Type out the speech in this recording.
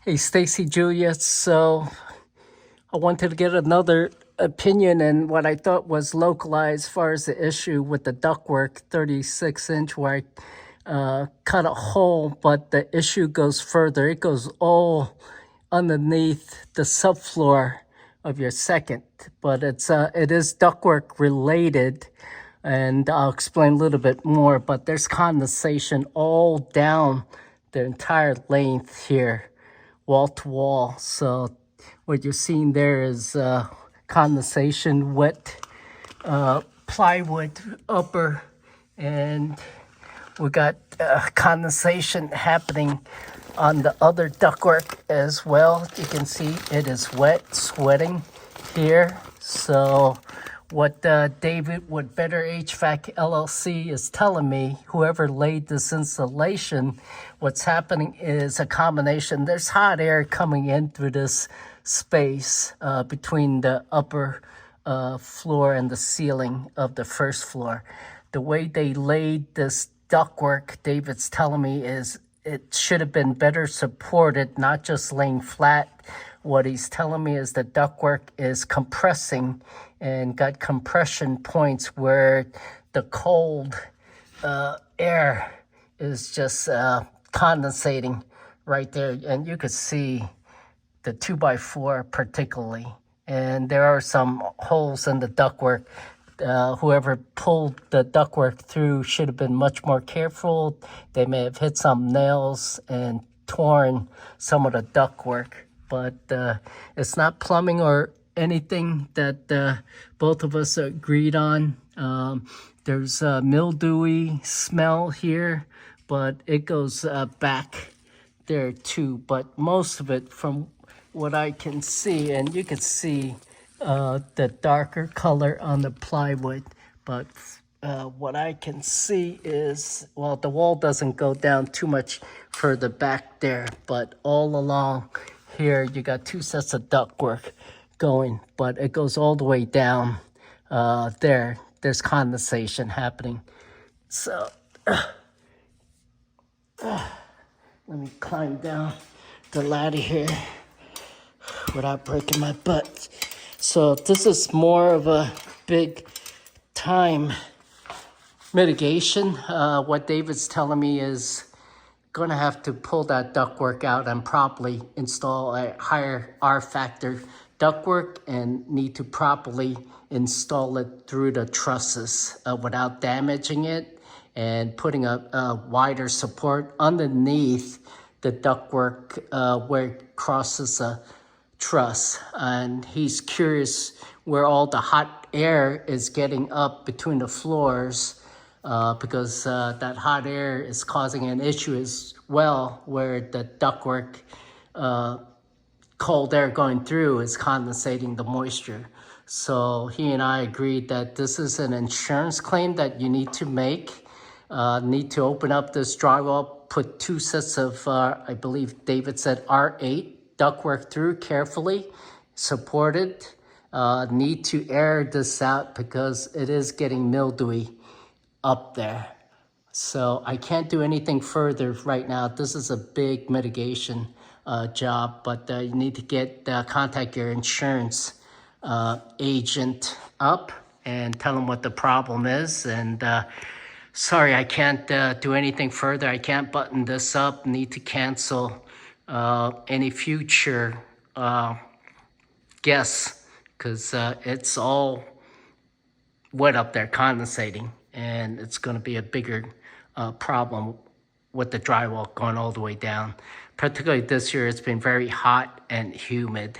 Hey, Stacy, Julia. So I wanted to get another opinion and what I thought was localized as far as the issue with the ductwork 36-inch where I cut a hole, but the issue goes further. It goes all underneath the subfloor of your second, but it is ductwork related, and I'll explain a little bit more. But there's condensation all down the entire length here, wall to wall. So what you're seeing there is condensation, wet plywood upper, and we got condensation happening on the other ductwork as well. You can see it is wet, sweating here. So what David with Better HVAC LLC is telling me, whoever laid this insulation, what's happening is a combination. There's hot air coming in through this space between the upper floor and the ceiling of the first floor. The way they laid this ductwork, David's telling me, is it should have been better supported, not just laying flat. What he's telling me is the ductwork is compressing and got compression points where the cold air is just condensating right there. And you could see the 2x4 particularly. And there are some holes in the ductwork. Whoever pulled the ductwork through should have been much more careful. They may have hit some nails and torn some of the ductwork, but it's not plumbing or anything that both of us agreed on. There's a mildewy smell here, but it goes back there too. But most of it, from what I can see, and you can see the darker color on the plywood, but what I can see is, well, the wall doesn't go down too much further back there, but all along here you got two sets of ductwork going, but it goes all the way down there. There's condensation happening. So let me climb down the ladder here without breaking my butt. So this is more of a big time mitigation. What David's telling me is going to have to pull that ductwork out and properly install a higher R factor ductwork and need to properly install it through the trusses without damaging it, and putting a wider support underneath the ductwork where it crosses a truss. And he's curious where all the hot air is getting up between the floors, because that hot air is causing an issue as well, where the ductwork cold air going through is condensating the moisture. So he and I agreed that this is an insurance claim that you need to make. Need to open up this drywall, put two sets of, I believe David said R8 ductwork through carefully, supported. Need to air this out because it is getting mildewy up there. So I can't do anything further right now. This is a big mitigation job, but you need to contact your insurance agent up and tell them what the problem is. And sorry, I can't do anything further. I can't button this up. Need to cancel any future guests, because it's all wet up there, condensating, and it's going to be a bigger problem with the drywall going all the way down. Particularly this year, it's been very hot and humid.